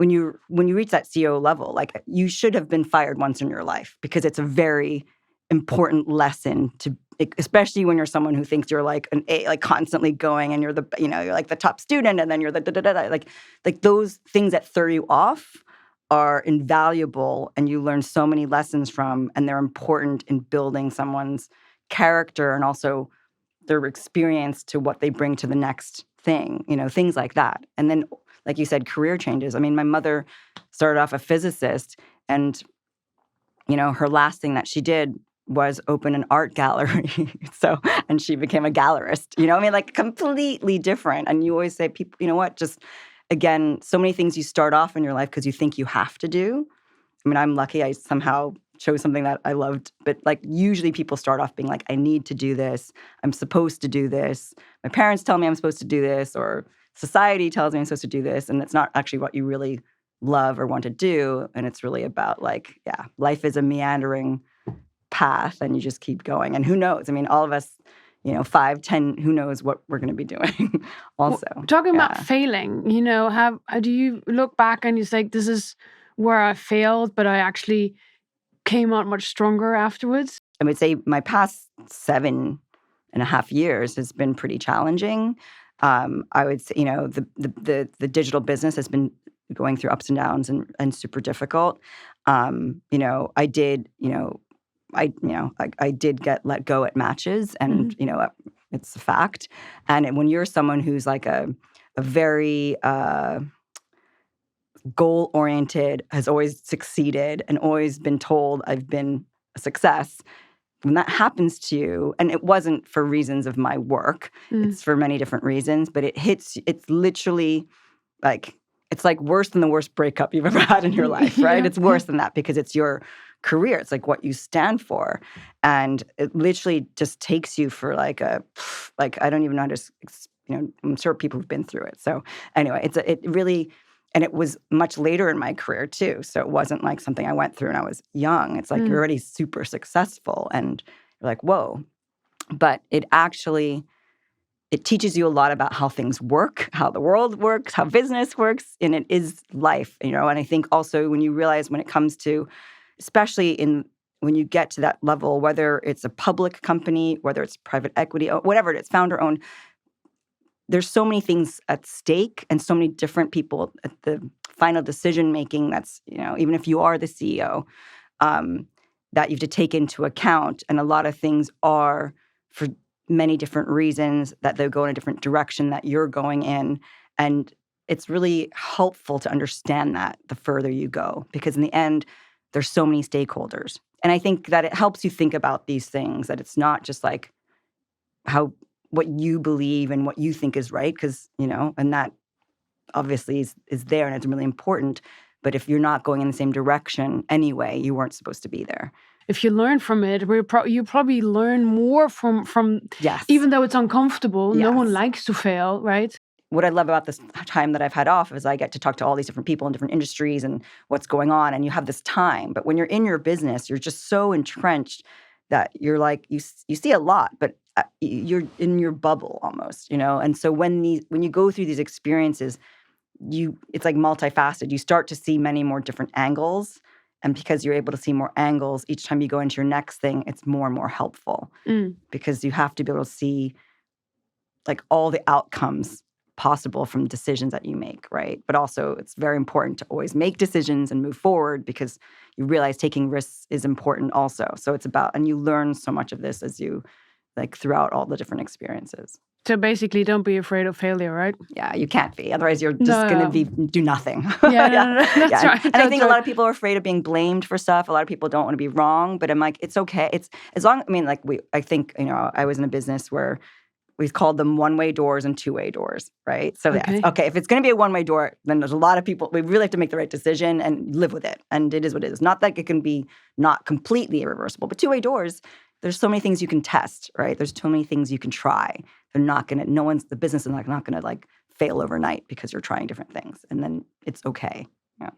when you reach that CEO level, like you should have been fired once in your life because it's a very important lesson to, especially when you're someone who thinks you're like an A, like constantly going and you're the, you're like the top student and then you're the da-da-da-da. Like those things that throw you off are invaluable and you learn so many lessons from, and they're important in building someone's character and also their experience to what they bring to the next thing, things like that. And then, like you said, career changes. I mean, my mother started off a physicist and, her last thing that she did was open an art gallery. And she became a gallerist, like completely different. And you always say, people, just, again, so many things you start off in your life because you think you have to do. I mean, I'm lucky I somehow chose something that I loved. But like usually people start off being like, I need to do this. I'm supposed to do this. My parents tell me I'm supposed to do this, or society tells me I'm supposed to do this. And it's not actually what you really love or want to do. And it's really about like, life is a meandering path and you just keep going. And who knows? I mean, all of us, 5, 10, who knows what we're going to be doing also. Well, talking about failing, how do you look back and you say, this is where I failed, but I actually came out much stronger afterwards? I would say my past 7.5 years has been pretty challenging. I would say, the digital business has been going through ups and downs and super difficult. I did, I did get let go at matches, and it's a fact. And when you're someone who's like a very goal-oriented, has always succeeded, and always been told I've been a success, when that happens to you, and it wasn't for reasons of my work, it's for many different reasons, but it's literally like, it's like worse than the worst breakup you've ever had in your life, right? It's worse than that because it's your career. It's like what you stand for. And it literally just takes you for like I don't even know how to, I'm sure people have been through it. So anyway, it really, and it was much later in my career too. So it wasn't like something I went through when I was young. It's like you're already super successful and you're like, whoa. But it teaches you a lot about how things work, how the world works, how business works, and it is life, And I think also when you realize when it comes to, especially when you get to that level, whether it's a public company, whether it's private equity, or whatever it is, founder-owned, there's so many things at stake and so many different people at the final decision-making that's, even if you are the CEO, that you have to take into account. And a lot of things are for many different reasons that they go in a different direction that you're going in. And it's really helpful to understand that the further you go, because in the end, there's so many stakeholders. And I think that it helps you think about these things, that it's not just like what you believe and what you think is right, because, and that obviously is there and it's really important. But if you're not going in the same direction anyway, you weren't supposed to be there. If you learn from it, you probably learn more from yes. Even though it's uncomfortable, yes. No one likes to fail, right? What I love about this time that I've had off is I get to talk to all these different people in different industries and what's going on, and you have this time. But when you're in your business, you're just so entrenched that you're like, you see a lot, but you're in your bubble almost, And so when you go through these experiences, it's like multifaceted. You start to see many more different angles. And because you're able to see more angles, each time you go into your next thing, it's more and more helpful. Because you have to be able to see like all the outcomes possible from decisions that you make, right? But also it's very important to always make decisions and move forward, because you realize taking risks is important also. So it's about, and you learn so much of this as you like throughout all the different experiences. So basically, don't be afraid of failure, right? Yeah, you can't be. Otherwise, you're just going to do nothing. Yeah, that's right. And I think a lot of people are afraid of being blamed for stuff. A lot of people don't want to be wrong. But I'm like, it's okay. It's as long. I mean, like I think I was in a business where we called them one-way doors and two-way doors, right? So okay, if it's going to be a one-way door, then there's a lot of people. We really have to make the right decision and live with it. And it is what it is. Not that it can be not completely irreversible, but two-way doors. There's so many things you can test, right? There's so many things you can try. They're not going to, the business is not going to like fail overnight because you're trying different things. And then it's okay. Yeah.